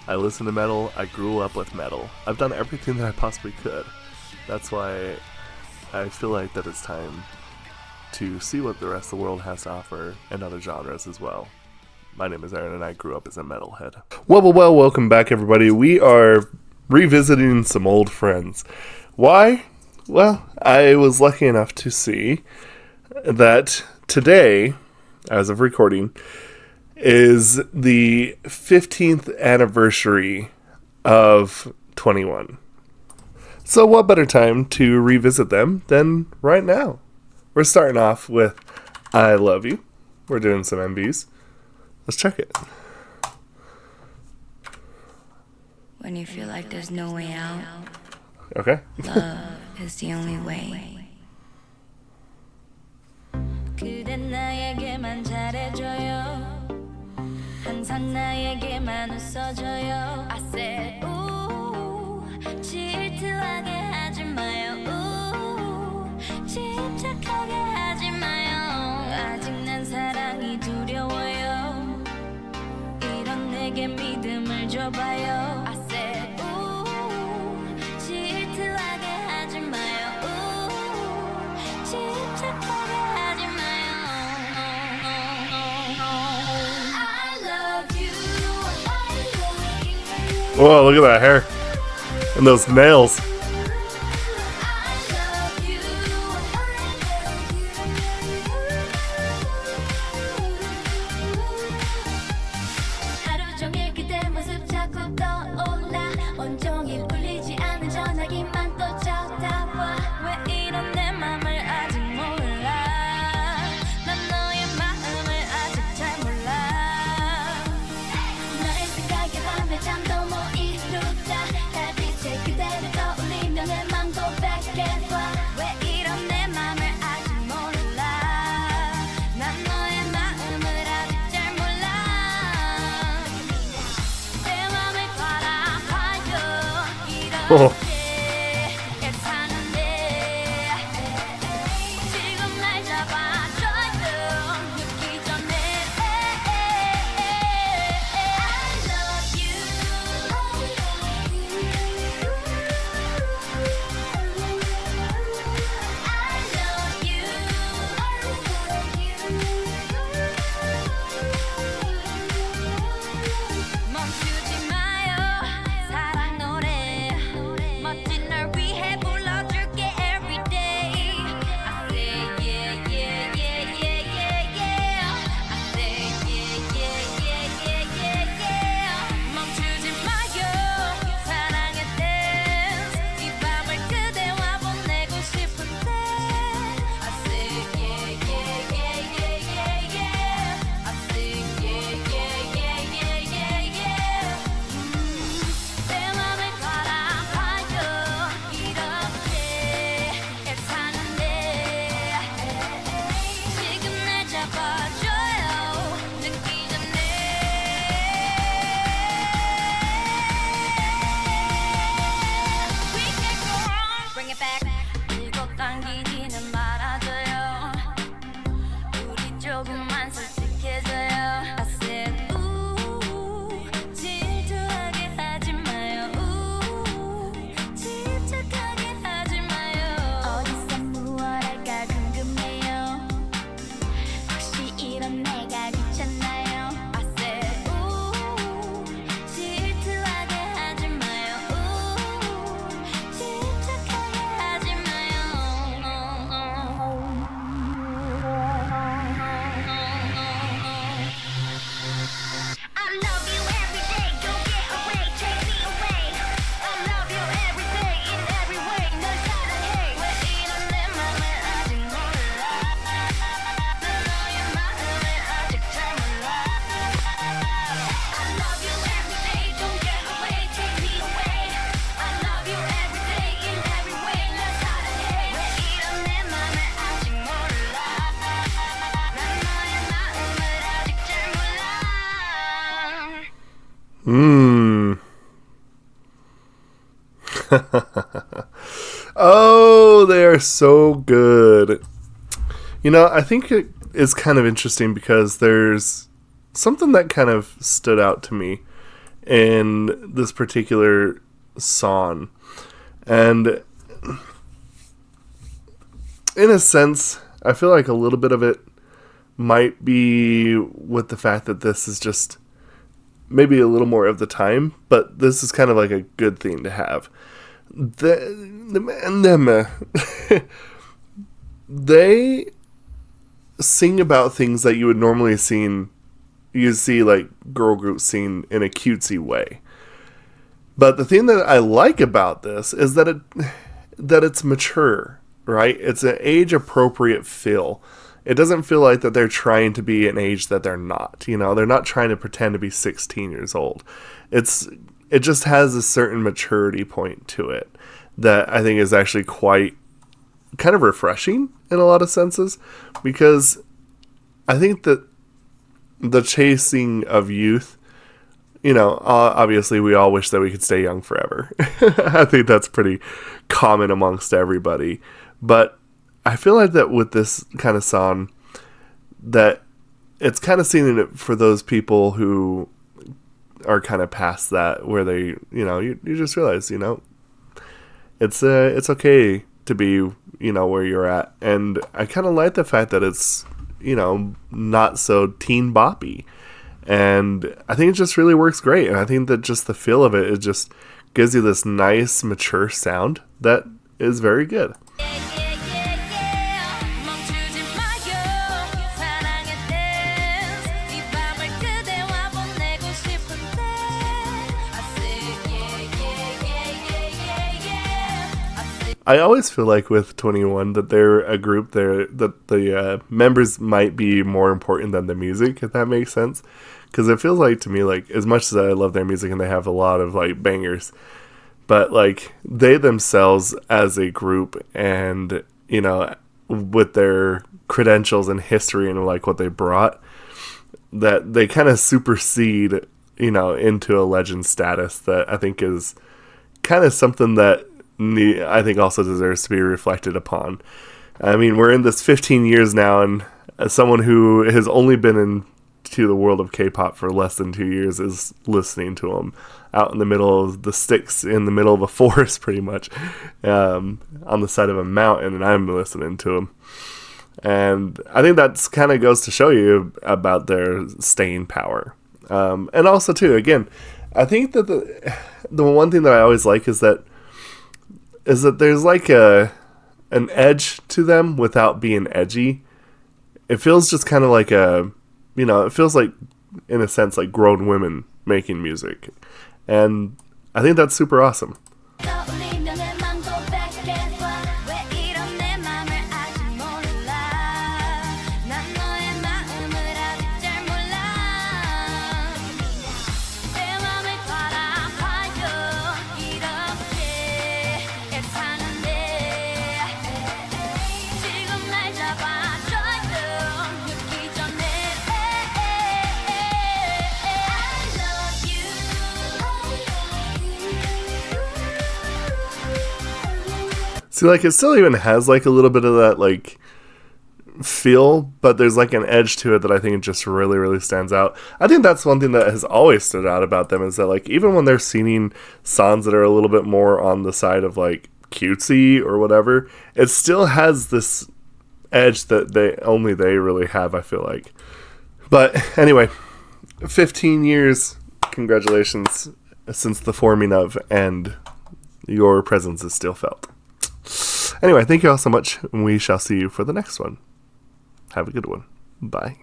I listen to metal. I grew up with metal. I've done everything that I possibly could. That's why I feel like that it's time to see what the rest of the world has to offer and other genres as well. My name is Aaron, and I grew up as a metalhead. Well, welcome back, everybody. We are revisiting some old friends. Why? Well, I was lucky enough to see that today, as of recording, is the 15th anniversary of 21. So what better time to revisit them than right now? We're starting off with I Love You. We're doing some MVs. Let's check it. When you feel like there's no way out, Okay. love is the only way. 그댄 나에게만 잘해줘요. 항상 나에게만 웃어줘요. I said, ooh, 질투하게 하지 마요. Ooh, 집착하게 하지 마요. 아직 난 사랑이 두려워요. 이런 내게 믿음을 줘봐요. I said, ooh, 질투하게 하지 마요. Ooh, 집착하게 하지 마요. I love you. I love you. Whoa, look at that hair. And those nails. I love you. 하루 종일 그대 모습 자꾸 떠올라. 온종일 울리지 않는 전화기만 또 쳐다봐. 왜 이런 내 맘을 아직 몰라. 난 너의 마음을 아직 잘 몰라. 너의 생각에 밤에 잠도 못 이루다. 달빛에 그대를 떠올리며 내 맘 고백해봐. 왜 이런 내 맘을 아직 몰라. 난 너의 마음을 아직 잘 몰라. 내 맘을 바라봐요. 이렇게 사는데 지금 날 잡아줘요. 늦기 전에 I love you. I love you. 멈추지 마요. 사랑 노래 멋진 널 위해 불러줄게 every day. I say yeah yeah yeah yeah yeah yeah. I say yeah yeah yeah yeah yeah yeah. 멈추지 마요. 사랑의 dance. 이 밤을 그대와 보내고 싶은데. I say yeah yeah yeah yeah yeah yeah. I say yeah yeah yeah yeah yeah yeah. 내 맘을 바라봐요. 이렇게 사는데 지금 날 잡아줘요. 늦기 전에 We can go on. Bring it back. 이곳 당기지는 말아줘요. 우리 조금만 솔직해져요. I said, ooh, 질투하게 하지 마요. Ooh, 집착하게 하지 마요. 어디서 무얼 할까 궁금해요. 혹시 이런 내가 귀찮나요? I said, ooh, 질투하게 하지 마요. Ooh, 집착하게 하지 마요. I love you every day, don't get away, take me away. I love you every day, in every way, 널 사랑해. 왜 이런 내 맘을 아직 몰라. 난 너의 마음을 아직 잘 몰라. I love you every day, don't get away, take me away. I love you every day, in every way, 널 사랑해. 왜 이런 내 맘을 아직 몰라. 난 너의 마음을 아직 잘 몰라. Oh, they are so good. You know, I think it is kind of interesting because there's something that kind of stood out to me in this particular song. And in a sense, I feel like a little bit of it might be with the fact that this is just maybe a little more of the time, but this is kind of like a good thing to have. They sing about things that you would normally see like girl groups sing in a cutesy way. But the thing that I like about this is that it's mature, right? It's an age appropriate feel. It doesn't feel like that they're trying to be an age that they're not. You know, they're not trying to pretend to be 16 years old. It just has a certain maturity point to it that I think is actually quite kind of refreshing in a lot of senses, because I think that the chasing of youth, you know, obviously we all wish that we could stay young forever. I think that's pretty common amongst everybody. But I feel like that with this kind of song, that it's kind of singing it for those people who are kind of past that, where they, you know, you just realize, you know, it's okay to be, you know, where you're at. And I kind of like the fact that it's, you know, not so teen boppy. And I think it just really works great. And I think that just the feel of it just gives you this nice, mature sound that is very good. I always feel like with 21 that they're a group there that the members might be more important than the music, if that makes sense. Because it feels like to me, like, as much as I love their music and they have a lot of like bangers, but like they themselves as a group, and you know, with their credentials and history and like what they brought, that they kind of supersede, you know, into a legend status that I think is kind of something that I think also deserves to be reflected upon. I mean, we're in this 15 years now, and as someone who has only been into the world of K-pop for less than 2 years is listening to them out in the middle of the sticks, in the middle of a forest, pretty much, on the side of a mountain, and I'm listening to them. And I think that's kind of goes to show you about their staying power. And also, too, again, I think that the one thing that I always like is that there's like an edge to them without being edgy. It feels just kind of like it feels like, in a sense, like grown women making music. And I think that's super awesome. See, like, it still even has, like, a little bit of that, like, feel, but there's, like, an edge to it that I think just really, really stands out. I think that's one thing that has always stood out about them, is that, like, even when they're singing songs that are a little bit more on the side of, like, cutesy or whatever, it still has this edge that they really have, I feel like. But, anyway, 15 years, congratulations, since the forming of, and your presence is still felt. Anyway, thank you all so much, and we shall see you for the next one. Have a good one. Bye.